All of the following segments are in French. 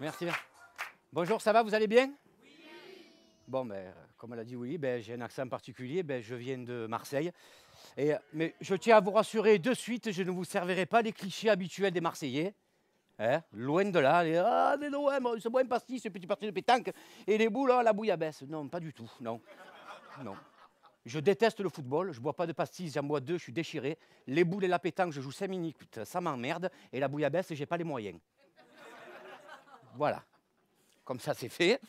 Merci. Bonjour, ça va, vous allez bien? Oui. Bon, comme elle a dit oui, j'ai un accent particulier, je viens de Marseille. Mais je tiens à vous rassurer de suite, je ne vous servirai pas les clichés habituels des Marseillais. Hein, loin de là, les l'OM, ce bon pastis, ce petit parti de pétanque, et les boules, la bouillabaisse. Non, pas du tout, non. Non. Je déteste le football, je bois pas de pastis, j'en bois 2, je suis déchiré. Les boules et la pétanque, je joue 5 minutes, ça m'emmerde. Et la bouillabaisse, j'ai pas les moyens. Voilà. Comme ça, c'est fait.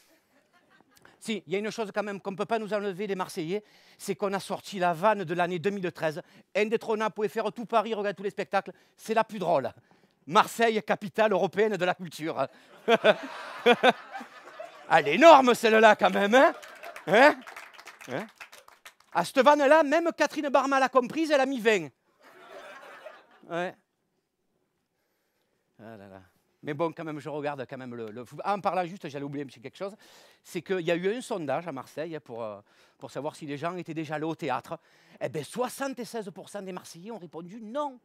Si, il y a une chose quand même qu'on ne peut pas nous enlever les Marseillais, c'est qu'on a sorti la vanne de l'année 2013. Indétrônable, vous pouvez faire tout Paris, regarder tous les spectacles, c'est la plus drôle. Marseille, capitale européenne de la culture. Elle est énorme celle-là quand même, hein, hein? À cette vanne-là, même Catherine Barma l'a comprise, elle a mis 20. Ouais. Ah là là. Mais bon, quand même, je regarde quand même le football. En parlant juste, j'allais oublier quelque chose, c'est qu'il y a eu un sondage à Marseille pour savoir si les gens étaient déjà allés au théâtre. Eh bien, 76% des Marseillais ont répondu non.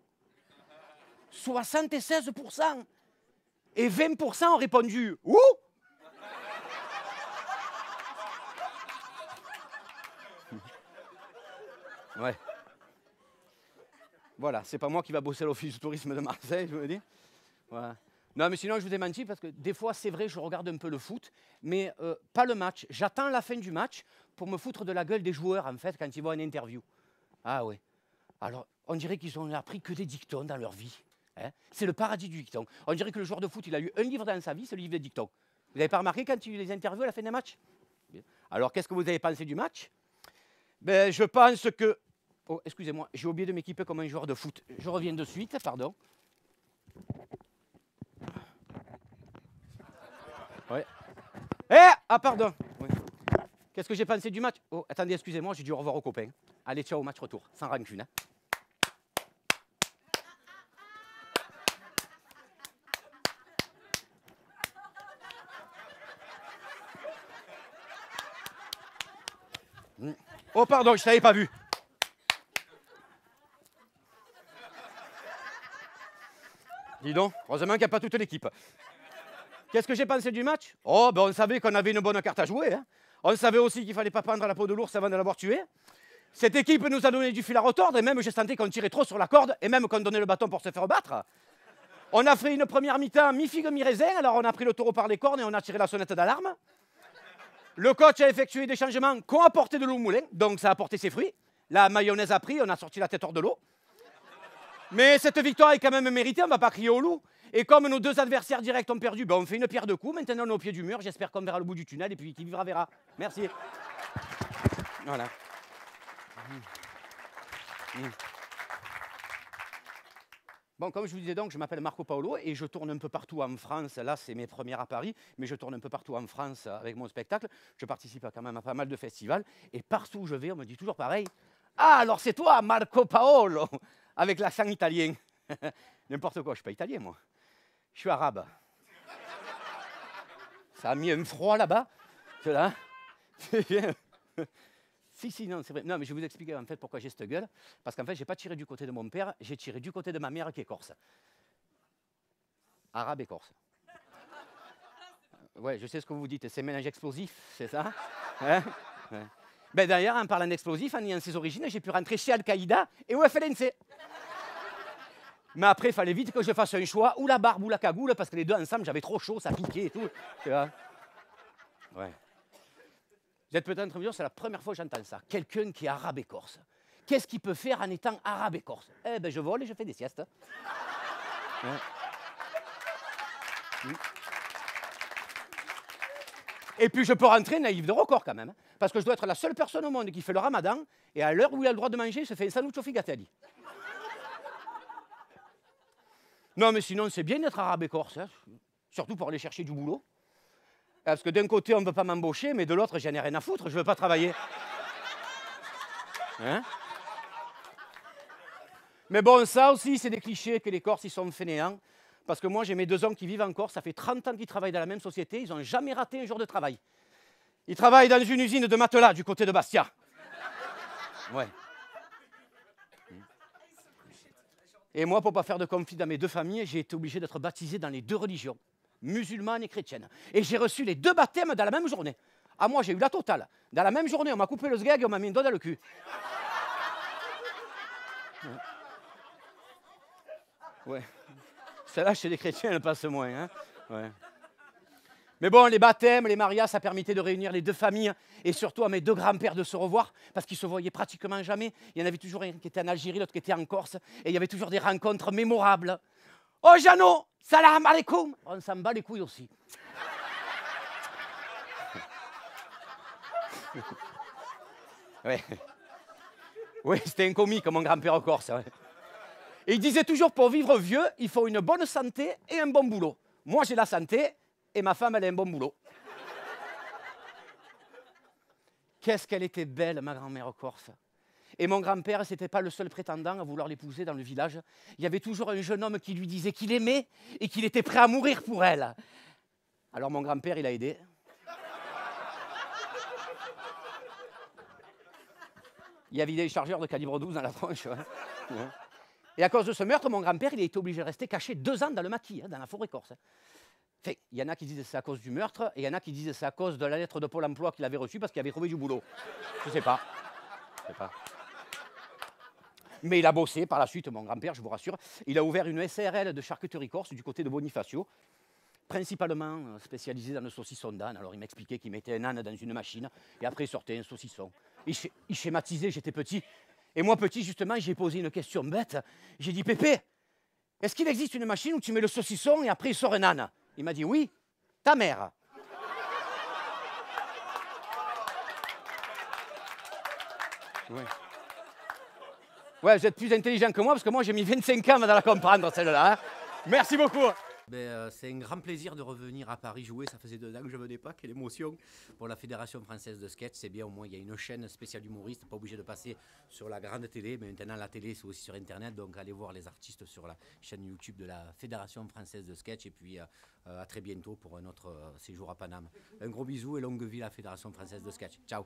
76%. Et 20% ont répondu ouh. Ouais. Voilà, c'est pas moi qui va bosser à l'office du tourisme de Marseille, je vous le dis. Voilà. Non, mais sinon, je vous ai menti parce que des fois, c'est vrai, je regarde un peu le foot, mais pas le match. J'attends la fin du match pour me foutre de la gueule des joueurs, en fait, quand ils vont en interview. Ah oui. Alors, on dirait qu'ils ont appris que des dictons dans leur vie. Hein, c'est le paradis du dicton. On dirait que le joueur de foot, il a eu un livre dans sa vie, c'est le livre des dictons. Vous n'avez pas remarqué quand il les interviews à la fin des matchs? Alors, qu'est-ce que vous avez pensé du match? Je pense que... Oh, excusez-moi, j'ai oublié de m'équiper comme un joueur de foot. Je reviens de suite, pardon. Ouais. Ah, pardon. Ouais. Qu'est-ce que j'ai pensé du match? Oh, attendez, excusez-moi, j'ai dit au revoir aux copains. Allez, ciao, match retour, sans rancune. Hein. Oh, pardon, je ne t'avais pas vu. Dis donc, heureusement qu'il n'y a pas toute l'équipe. Qu'est-ce que j'ai pensé du match? Oh, on savait qu'on avait une bonne carte à jouer. Hein. On savait aussi qu'il ne fallait pas prendre la peau de l'ours avant de l'avoir tué. Cette équipe nous a donné du fil à retordre et même j'ai senti qu'on tirait trop sur la corde et même qu'on donnait le bâton pour se faire battre. On a fait une première mi-temps mi-figue mi-raisin, alors on a pris le taureau par les cornes et on a tiré la sonnette d'alarme. Le coach a effectué des changements qui ont apporté de l'eau au moulin, donc ça a apporté ses fruits. La mayonnaise a pris, on a sorti la tête hors de l'eau. Mais cette victoire est quand même méritée, on ne va pas crier au loup. Et comme nos deux adversaires directs ont perdu, on fait une pierre de coups. Maintenant, on est au pied du mur. J'espère qu'on verra le bout du tunnel et puis qui vivra verra. Merci. Voilà. Bon, comme je vous disais donc, je m'appelle Marco Paolo et je tourne un peu partout en France. Là, c'est mes premières à Paris, mais je tourne un peu partout en France avec mon spectacle. Je participe quand même à pas mal de festivals. Et partout où je vais, on me dit toujours pareil. Ah, alors c'est toi, Marco Paolo, avec l'accent italien. N'importe quoi, je ne suis pas italien, moi. Je suis arabe. Ça a mis un froid là-bas. Cela. Si, non, c'est vrai. Non, mais je vais vous expliquer en fait pourquoi j'ai cette gueule. Parce qu'en fait, je n'ai pas tiré du côté de mon père, j'ai tiré du côté de ma mère qui est corse. Arabe et corse. Ouais, je sais ce que vous dites, c'est mélange explosif, c'est ça? Hein? Ouais. D'ailleurs, en parlant d'explosif, en ayant ses origines, j'ai pu rentrer chez Al-Qaïda et au FLNC. Mais après, il fallait vite que je fasse un choix, ou la barbe ou la cagoule, parce que les deux ensemble, j'avais trop chaud, ça piquait et tout. Tu vois? Ouais. Vous êtes peut-être en train de me dire, c'est la première fois que j'entends ça. Quelqu'un qui est arabe et corse. Qu'est-ce qu'il peut faire en étant arabe et corse? Je vole et je fais des siestes. Ouais. Et puis je peux rentrer naïf de record quand même. Parce que je dois être la seule personne au monde qui fait le ramadan, et à l'heure où il a le droit de manger, il se fait un sandwich au figatelli. Non, mais sinon, c'est bien d'être arabe et corse, hein. Surtout pour aller chercher du boulot. Parce que d'un côté, on ne veut pas m'embaucher, mais de l'autre, j'en ai rien à foutre, je ne veux pas travailler. Hein? Mais bon, ça aussi, c'est des clichés que les Corses, ils sont fainéants. Parce que moi, j'ai mes deux oncles qui vivent en Corse, ça fait 30 ans qu'ils travaillent dans la même société, ils n'ont jamais raté un jour de travail. Ils travaillent dans une usine de matelas du côté de Bastia. Ouais. Et moi, pour ne pas faire de conflit dans mes deux familles, j'ai été obligé d'être baptisé dans les deux religions. musulmane et chrétienne. Et j'ai reçu les 2 baptêmes dans la même journée. Ah, moi, j'ai eu la totale. Dans la même journée, on m'a coupé le sgeg et on m'a mis un doigt dans le cul. Ouais. Celle-là, chez les chrétiens, elle passe moins. Hein, ouais. Mais bon, les baptêmes, les mariages, ça permettait de réunir les 2 familles et surtout à mes 2 grands-pères de se revoir parce qu'ils se voyaient pratiquement jamais. Il y en avait toujours un qui était en Algérie, l'autre qui était en Corse et il y avait toujours des rencontres mémorables. Oh Jeannot, salam alaikum. On s'en bat les couilles aussi. Ouais. Oui, c'était un comique, mon grand-père corse. Ouais. Et il disait toujours, pour vivre vieux, il faut une bonne santé et un bon boulot. Moi, j'ai la santé et ma femme, elle a un bon boulot. Qu'est-ce qu'elle était belle, ma grand-mère corse. Et mon grand-père, ce n'était pas le seul prétendant à vouloir l'épouser dans le village. Il y avait toujours un jeune homme qui lui disait qu'il aimait et qu'il était prêt à mourir pour elle. Alors mon grand-père, il a aidé. Il y avait des chargeurs de calibre 12 dans la tronche. Ouais. Ouais. Et à cause de ce meurtre, mon grand-père, il a été obligé de rester caché 2 ans dans le maquis, hein, dans la forêt corse. Enfin, il y en a qui disent que c'est à cause du meurtre, et il y en a qui disent que c'est à cause de la lettre de Pôle emploi qu'il avait reçue parce qu'il avait trouvé du boulot. Je ne sais pas. Je sais pas. Mais il a bossé par la suite, mon grand-père, je vous rassure. Il a ouvert une SARL de charcuterie corse du côté de Bonifacio, principalement spécialisé dans le saucisson d'âne. Alors il m'expliquait qu'il mettait un âne dans une machine, et après il sortait un saucisson. Il schématisait, j'étais petit. Et moi, petit, justement, j'ai posé une question bête. J'ai dit, Pépé, est-ce qu'il existe une machine où tu mets le saucisson et après il sort un âne? Il m'a dit, oui, ta mère. Ouais. Ouais, vous êtes plus intelligent que moi parce que moi, j'ai mis 25 ans avant de la comprendre, celle-là. Hein. Merci beaucoup. C'est un grand plaisir de revenir à Paris jouer. Ça faisait 2 ans que je ne venais pas. Quelle émotion pour la Fédération française de sketch. C'est bien, au moins, il y a une chaîne spéciale humoriste. Pas obligé de passer sur la grande télé. Mais maintenant, la télé, c'est aussi sur Internet. Donc, allez voir les artistes sur la chaîne YouTube de la Fédération française de sketch. Et puis, à très bientôt pour un autre séjour à Paname. Un gros bisou et longue vie à la Fédération française de sketch. Ciao.